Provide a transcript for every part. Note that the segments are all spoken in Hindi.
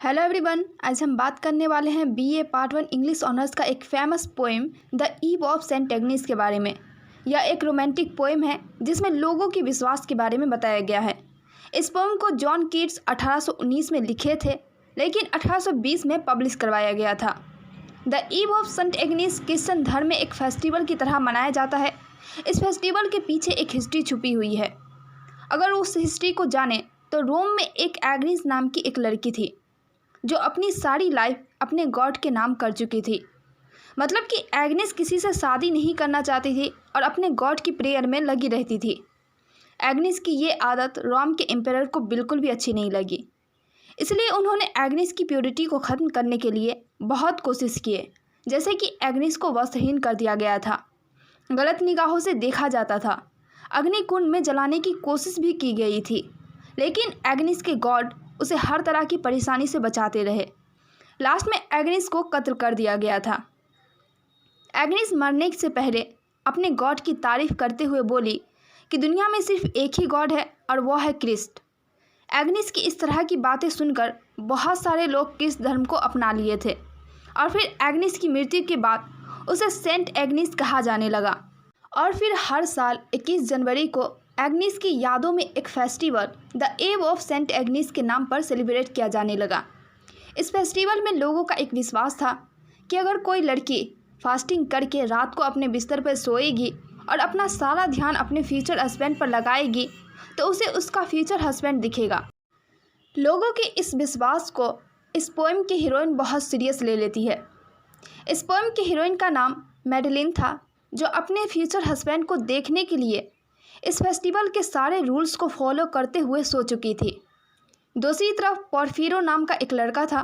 हेलो एवरीवन, आज हम बात करने वाले हैं बीए पार्ट 1 इंग्लिश ऑनर्स का एक famous poem the Eve of Saint Agnes के बारे में। यह एक रोमांटिक पोएम है जिसमें लोगों के विश्वास के बारे में बताया गया है। इस पोएम को जॉन कीट्स 1819 में लिखे थे, लेकिन 1820 में पब्लिश करवाया गया था। The Eve of Saint Agnes Christian धर्म में एक फेस्टिवल की तरह मनाया जाता है। इस फेस्टिवल के पीछे एक हिस्ट्री छुपी हुई है। अगर उस हिस्ट्री को जाने तो रोम में एक एग्नेस नाम की एक लड़की थी जो अपनी सारी लाइफ अपने गॉड के नाम कर चुकी थी। मतलब कि एग्नेस किसी से शादी नहीं करना चाहती थी और अपने गॉड की प्रेयर में लगी रहती थी। एग्नेस की ये आदत रोम के एम्परर को बिल्कुल भी अच्छी नहीं लगी, इसलिए उन्होंने एग्नेस की प्योरिटी को ख़त्म करने के लिए बहुत कोशिश किए। जैसे कि एग्नेस को वस्त्रहीन कर दिया गया था, गलत निगाहों से देखा जाता था, अग्निकुंड में जलाने की कोशिश भी की गई थी, लेकिन एग्नेस के गॉड उसे हर तरह की परेशानी से बचाते रहे। लास्ट में एग्नेस को कत्ल कर दिया गया था। एग्नेस मरने से पहले अपने गॉड की तारीफ करते हुए बोली कि दुनिया में सिर्फ एक ही गॉड है और वह है क्रिस्ट। एग्नेस की इस तरह की बातें सुनकर बहुत सारे लोग क्रिस्ट धर्म को अपना लिए थे और फिर एग्नेस की मृत्यु के बाद उसे सेंट एग्नेस कहा जाने लगा। और फिर हर साल 21 जनवरी को एग्नेस की यादों में एक festival the Eve of Saint Agnes के नाम पर सेलिब्रेट किया जाने लगा। इस फेस्टिवल में लोगों का एक विश्वास था कि अगर कोई लड़की फास्टिंग करके रात को अपने बिस्तर पर सोएगी और अपना सारा ध्यान अपने फ्यूचर हस्बैंड पर लगाएगी तो उसे उसका फ्यूचर हस्बैंड दिखेगा। लोगों के इस विश्वास को इस पोएम की हीरोइन बहुत सीरियस ले लेती है। इस पोएम की हीरोइन का नाम मैडलिन था, जो अपने फ्यूचर हस्बैंड को देखने के लिए इस फेस्टिवल के सारे रूल्स को फॉलो करते हुए सो चुकी थी। दूसरी तरफ पोर्फिरो नाम का एक लड़का था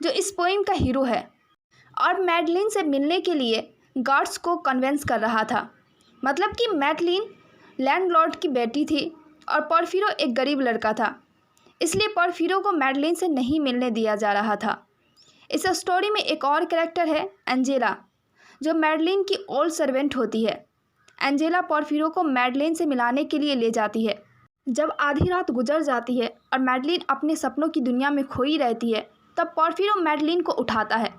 जो इस पोएम का हीरो है और मैडलिन से मिलने के लिए गार्ड्स को कन्विंस कर रहा था। मतलब कि मैडलिन लैंडलॉर्ड की बेटी थी और पोर्फिरो एक गरीब लड़का था, इसलिए पोर्फिरो को मैडलिन से नहीं मिलने दिया जा रहा था। इस स्टोरी में एक और कैरेक्टर है एंजेला, जो मैडलिन की ओल्ड सर्वेंट होती है। एंजेला पोर्फिरो को मैडलिन से मिलाने के लिए ले जाती है। जब आधी रात गुजर जाती है और मैडलिन अपने सपनों की दुनिया में खोई रहती है, तब पोर्फिरो मैडलिन को उठाता है।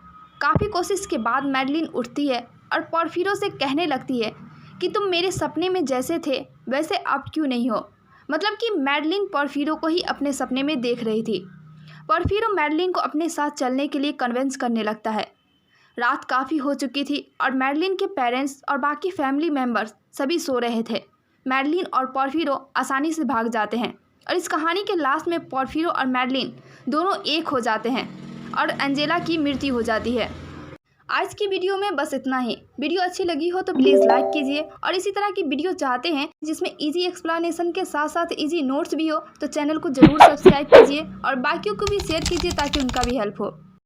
काफ़ी कोशिश के बाद मैडलिन उठती है और पोर्फिरो से कहने लगती है कि तुम मेरे सपने में जैसे थे वैसे अब क्यों नहीं हो। मतलब कि मैडलिन पोर्फिरो को ही अपने सपने में देख रही थी। पोर्फिरो मैडलिन को अपने साथ चलने के लिए कन्विंस करने लगता है। रात काफ़ी हो चुकी थी और मैडलिन के पेरेंट्स और बाकी फैमिली मेम्बर्स सभी सो रहे थे। मैडलिन और पोर्फिरो आसानी से भाग जाते हैं और इस कहानी के लास्ट में पोर्फिरो और मैडलिन दोनों एक हो जाते हैं और एंजेला की मृत्यु हो जाती है। आज की वीडियो में बस इतना ही। वीडियो अच्छी लगी हो तो प्लीज़ लाइक कीजिए और इसी तरह की वीडियो चाहते हैं जिसमें इजी एक्सप्लेनेशन के साथ साथ इजी नोट्स भी हो तो चैनल को ज़रूर सब्सक्राइब कीजिए और बाकियों को भी शेयर कीजिए ताकि उनका भी हेल्प हो।